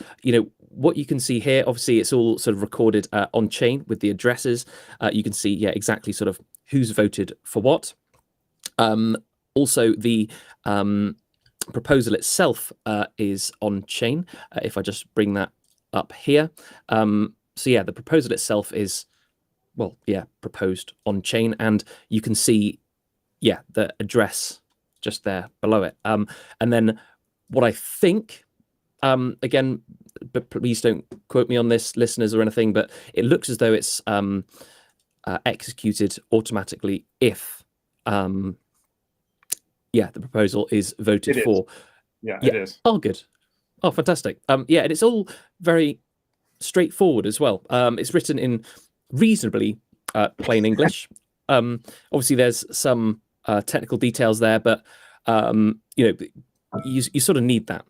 what you can see here, obviously it's all sort of recorded on chain with the addresses. You can see exactly sort of who's voted for what. Also the proposal itself is on chain. If I just bring that up here, the proposal itself is proposed on chain, and you can see the address just there below it. And then what I think, again, but please don't quote me on this, listeners, or anything, but it looks as though it's executed automatically if the proposal is voted for. It is. Oh, good. Oh, fantastic. And it's all very straightforward as well. It's written in reasonably plain English. Obviously, there's some technical details there, but you sort of need that.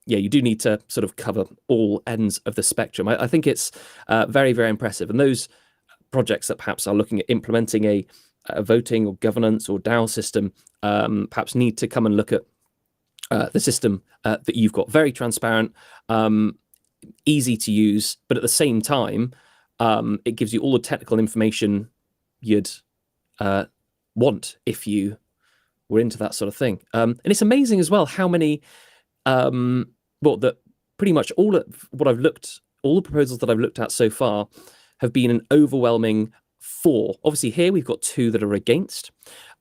You do need to sort of cover all ends of the spectrum. I think it's very, very impressive. And those projects that perhaps are looking at implementing a voting or governance or DAO system perhaps need to come and look at the system that you've got. Very transparent, easy to use, but at the same time, it gives you all the technical information you'd want if you were into that sort of thing. And it's amazing as well how many, that pretty much all of what I've looked, all the proposals that I've looked at so far, have been an overwhelming for. Obviously, here we've got 2 that are against,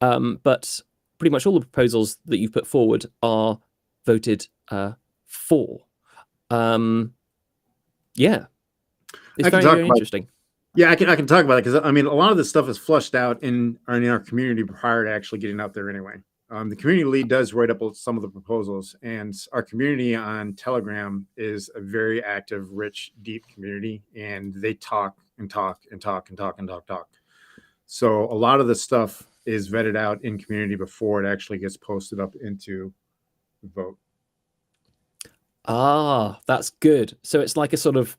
but pretty much all the proposals that you've put forward are voted for. Yeah, it's very interesting. Yeah, I can talk about it because I mean, a lot of this stuff is flushed out in our community prior to actually getting out there anyway. The community lead does write up some of the proposals, and our community on Telegram is a very active, rich, deep community, and they talk and talk and talk and talk and talk. So a lot of the stuff is vetted out in community before it actually gets posted up into the vote. Ah, that's good. So it's like a sort of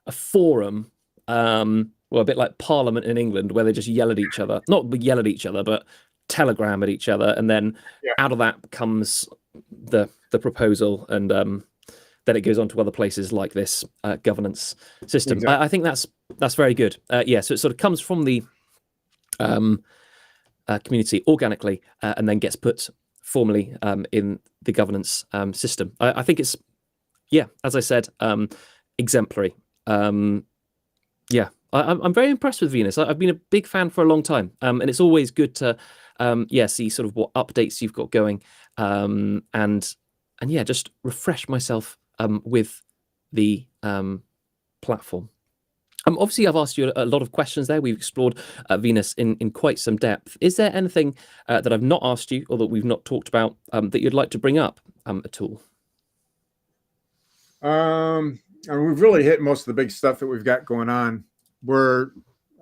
a forum, well, a bit like Parliament in England, where they just yell at each other. Not yell at each other, but telegram at each other, and then out of that comes the proposal, and then it goes on to other places like this governance system. Exactly. I think that's very good. Yeah, so it sort of comes from the community organically, and then gets put formally in the governance system. I think it's, yeah, as I said, exemplary. Yeah, I'm very impressed with Venus. I've been a big fan for a long time, and it's always good to see sort of what updates you've got going, and yeah, just refresh myself with the platform. Obviously, I've asked you a lot of questions there. We've explored Venus in quite some depth. Is there anything that I've not asked you or that we've not talked about that you'd like to bring up at all? I mean, we've really hit most of the big stuff that we've got going on. We're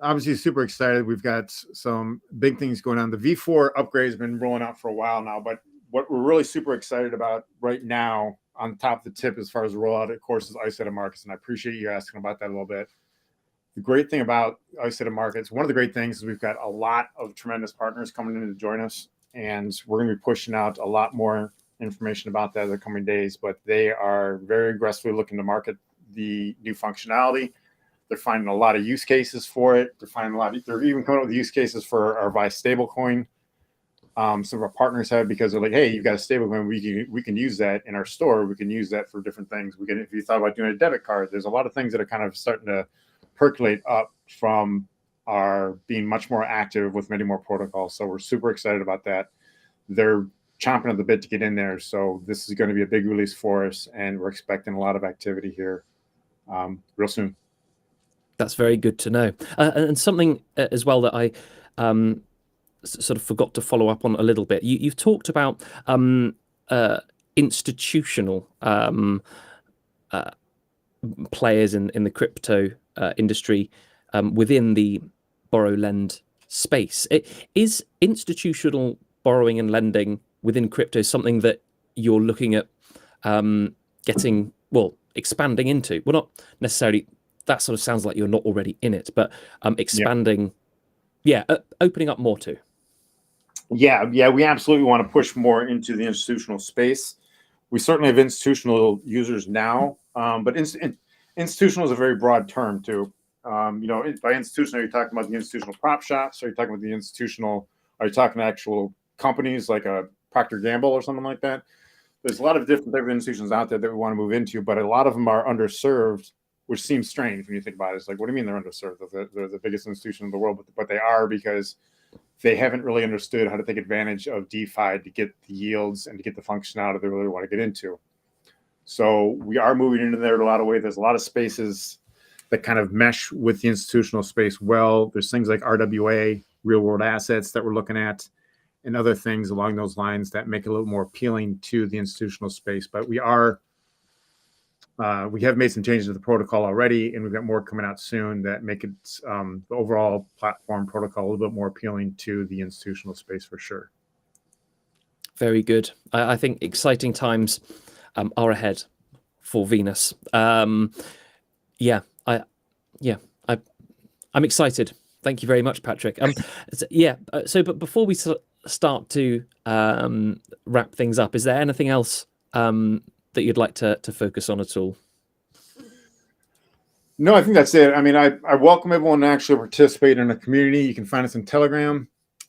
obviously super excited. We've got some big things going on. The V4 upgrade has been rolling out for a while now, but what we're really super excited about right now on top of the tip as far as the rollout, of course, is Ice Markets, and I appreciate you asking about that a little bit. The great thing about Ice Markets, one of the great things is we've got a lot of tremendous partners coming in to join us, and we're going to be pushing out a lot more information about that in the coming days, but they are very aggressively looking to market the new functionality. They're finding a lot of use cases for it. They're even coming up with use cases for our Vice stablecoin. Some of our partners have, because they're like, hey, you've got a stablecoin, we can use that in our store. We can use that for different things. We can, if you thought about doing a debit card, there's a lot of things that are kind of starting to percolate up from our being much more active with many more protocols. So we're super excited about that. They're chomping at the bit to get in there. So this is going to be a big release for us, and we're expecting a lot of activity here real soon. That's very good to know. And something as well that I sort of forgot to follow up on a little bit. You've talked about institutional players in the crypto industry within the borrow lend space. Is institutional borrowing and lending within crypto something that you're looking at expanding into? Well, not necessarily. That sort of sounds like you're not already in it, but expanding, opening up more to. Yeah, we absolutely want to push more into the institutional space. We certainly have institutional users now, but institutional is a very broad term too. By institutional, are you talking about the institutional prop shops? Are you talking about the institutional? Are you talking actual companies like a Procter & Gamble or something like that? There's a lot of different type of institutions out there that we want to move into, but a lot of them are underserved, which seems strange when you think about it. It's like, what do you mean they're underserved? They're the biggest institution in the world, but they are, because they haven't really understood how to take advantage of DeFi to get the yields and to get the functionality they really want to get into. So we are moving into there in a lot of ways. There's a lot of spaces that kind of mesh with the institutional space well. There's things like RWA, real world assets, that we're looking at, and other things along those lines that make it a little more appealing to the institutional space. But we have made some changes to the protocol already, and we've got more coming out soon that make it the overall platform protocol a little bit more appealing to the institutional space for sure. Very good. I think exciting times are ahead for Venus. I'm excited. Thank you very much, Patrick. But before we start to wrap things up, is there anything else that you'd like to focus on at all? No, I think that's it. I mean, I welcome everyone to actually participate in a community. You can find us on Telegram.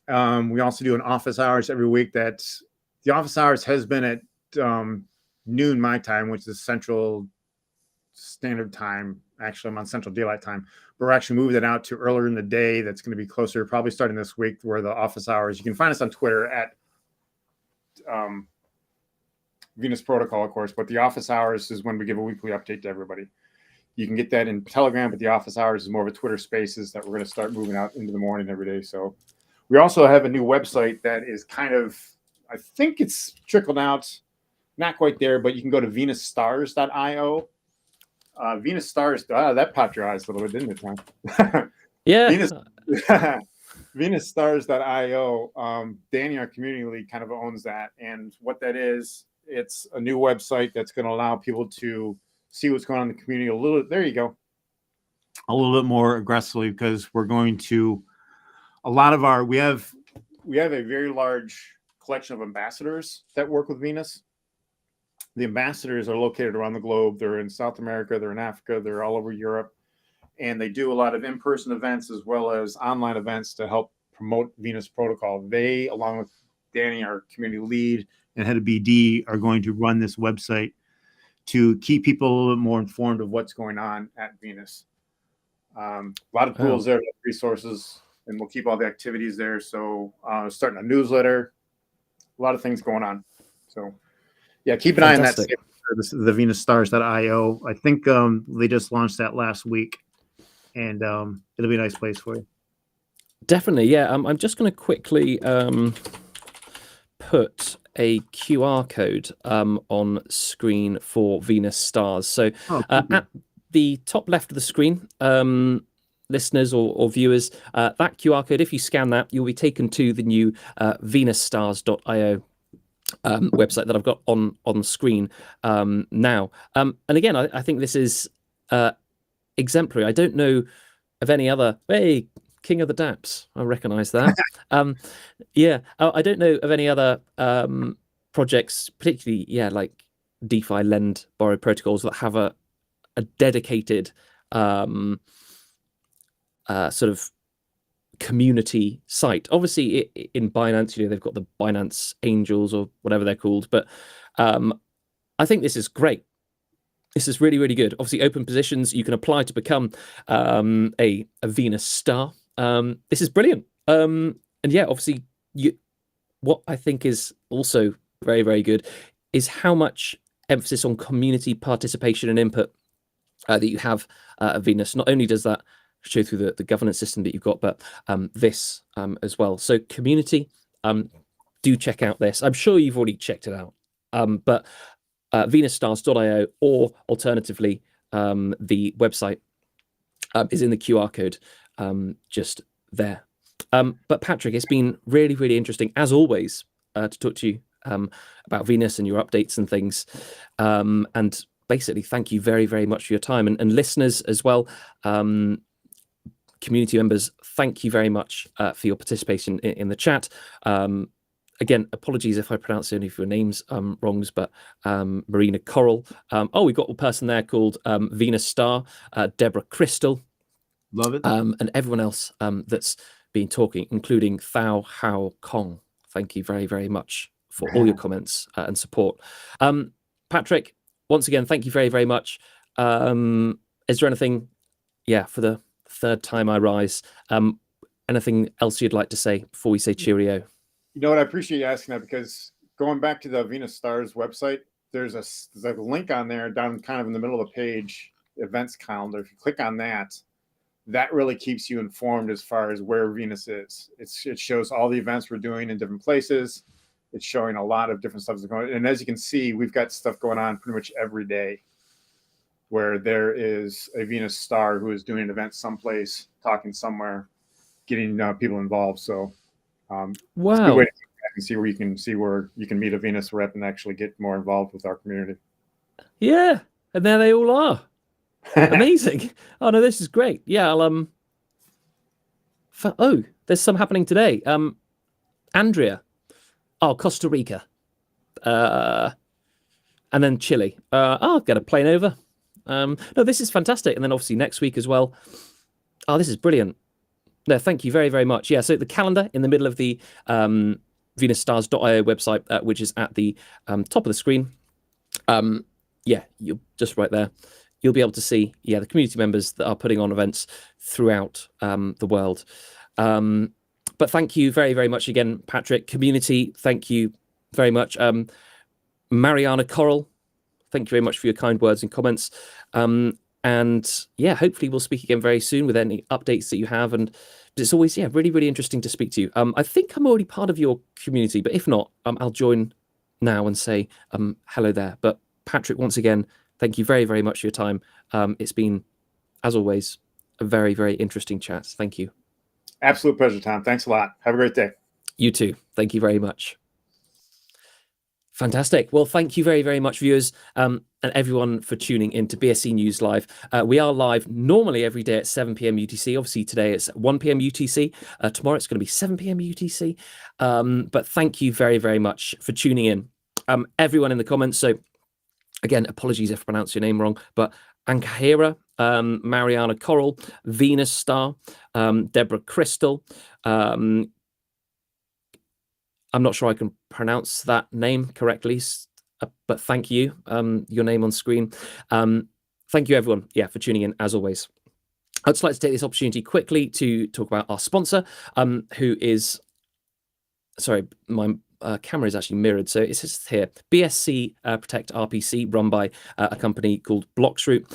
We also do an office hours every week. The office hours has been at noon my time, which is Central Standard Time Actually, I'm on Central Daylight Time. But we're actually moving it out to earlier in the day. That's going to be closer, probably starting this week, where the office hours. You can find us on Twitter at Venus Protocol, of course. But the office hours is when we give a weekly update to everybody. You can get that in Telegram, but the office hours is more of a Twitter Spaces that we're going to start moving out into the morning every day. So we also have a new website that is kind of, I think it's trickled out, not quite there, but you can go to venusstars.io. Venus Stars, that popped your eyes a little bit, didn't it, Tom? Yeah. Venusstars.io. Danny, our community lead, kind of owns that. And what that is, it's a new website that's going to allow people to see what's going on in the community a little bit more aggressively, because we're going to we have a very large collection of ambassadors that work with Venus. The ambassadors are located around the globe. They're in South America, they're in Africa, they're all over Europe, and they do a lot of in-person events as well as online events to help promote Venus Protocol. They, along with Danny, our community lead and head of BD, are going to run this website to keep people a little bit more informed of what's going on at Venus. A lot of tools there, resources, and we'll keep all the activities there. So starting a newsletter, a lot of things going on. So yeah, keep an eye on that. The venusstars.io. I think they just launched that last week, and it'll be a nice place for you. Definitely, yeah. I'm just going to quickly put a QR code on screen for Venus Stars. So at the top left of the screen, listeners or viewers, that QR code, if you scan that, you'll be taken to the new venusstars.io website that I've got on screen now. And again, I think this is exemplary. I don't know of any other. Hey, King of the Dapps, I recognize that. Yeah, I don't know of any other projects, particularly like DeFi lend borrow protocols that have a dedicated sort of community site. Obviously in Binance, they've got the Binance Angels or whatever they're called, but I think this is great. This is really, really good. Obviously, open positions, you can apply to become a Venus star. This is brilliant. And yeah, obviously, what I think is also very, very good is how much emphasis on community participation and input that you have at Venus. Not only does that show through the governance system that you've got, but this as well. So community, do check out this. I'm sure you've already checked it out, but venusstars.io, or alternatively, the website is in the QR code just there. But Patrick, it's been really, really interesting, as always, to talk to you about Venus and your updates and things. And basically, thank you very, very much for your time. And listeners as well, community members, thank you very much for your participation in the chat. Again, apologies if I pronounce any of your names wrongs, but Marina Coral. We've got a person there called Venus Star, Deborah Crystal. Love it. And everyone else that's been talking, including Thao Hao Kong. Thank you very, very much for all your comments and support. Patrick, once again, thank you very, very much. Is there anything, for the third time I rise, anything else you'd like to say before we say cheerio? You know what? I appreciate you asking that, because going back to the Venus Stars website, there's a link on there down kind of in the middle of the page, events calendar. If you click on that, that really keeps you informed as far as where Venus is. It shows all the events we're doing in different places. It's showing a lot of different stuff that's going on. And as you can see, we've got stuff going on pretty much every day where there is a Venus star who is doing an event someplace, talking somewhere, getting people involved. So wow. It's a good way to see where you can meet a Venus rep and actually get more involved with our community. Yeah, and there they all are. Amazing. Oh no, this is great. Yeah, I'll there's some happening today. Andrea. Costa Rica. And then Chile. I'll get a plane over. No, this is fantastic. And then obviously next week as well. Oh, this is brilliant. No, thank you very, very much. Yeah, so the calendar in the middle of the venusstars.io website, which is at the top of the screen. Yeah, you're just right there. you'll be able to see, the community members that are putting on events throughout the world. But thank you very, very much again, Patrick. Community, thank you very much. Mariana Coral, thank you very much for your kind words and comments. And yeah, hopefully we'll speak again very soon with any updates that you have. And it's always, really, really interesting to speak to you. I think I'm already part of your community, but if not, I'll join now and say hello there. But Patrick, once again, thank you very, very much for your time. It's been, as always, a very, very interesting chat. Thank you. Absolute pleasure, Tom. Thanks a lot. Have a great day. You too. Thank you very much. Fantastic. Well, thank you very, very much, viewers, and everyone for tuning in to BSC News Live. We are live normally every day at 7 p.m. UTC. Obviously, today it's 1 p.m. UTC. Tomorrow it's going to be 7 p.m. UTC. But thank you very, very much for tuning in. Everyone in the comments. So again, apologies if I pronounce your name wrong, but Ankahira, Mariana Coral, Venus Star, Deborah Crystal, I'm not sure I can pronounce that name correctly, but thank you. Your name on screen. Thank you, everyone, for tuning in, as always. I'd just like to take this opportunity quickly to talk about our sponsor, who is... Sorry, my camera is actually mirrored, so it says here, BSC Protect RPC, run by a company called Bloxroot.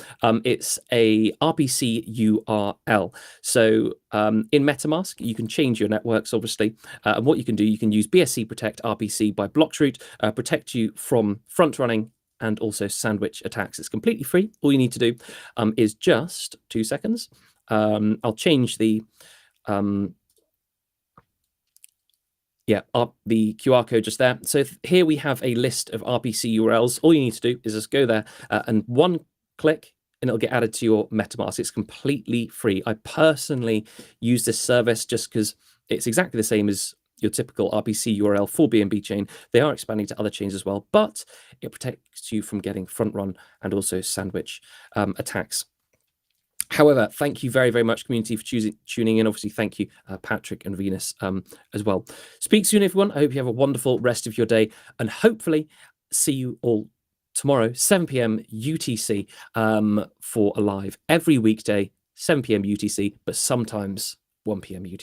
It's a RPC URL. So in MetaMask, you can change your networks, obviously. And what you can do, you can use BSC Protect RPC by Bloxroot, protect you from front-running and also sandwich attacks. It's completely free. All you need to do is just 2 seconds. I'll change the... the QR code just there. So here we have a list of RPC URLs. All you need to do is just go there and one click and it'll get added to your MetaMask. It's completely free. I personally use this service just because it's exactly the same as your typical RPC URL for BNB chain. They are expanding to other chains as well, but it protects you from getting front run and also sandwich attacks. However, thank you very, very much, community, for tuning in. Obviously, thank you, Patrick and Venus as well. Speak soon, everyone. I hope you have a wonderful rest of your day and hopefully see you all tomorrow, 7 p.m. UTC, for a live every weekday, 7 p.m. UTC, but sometimes 1 p.m. UTC.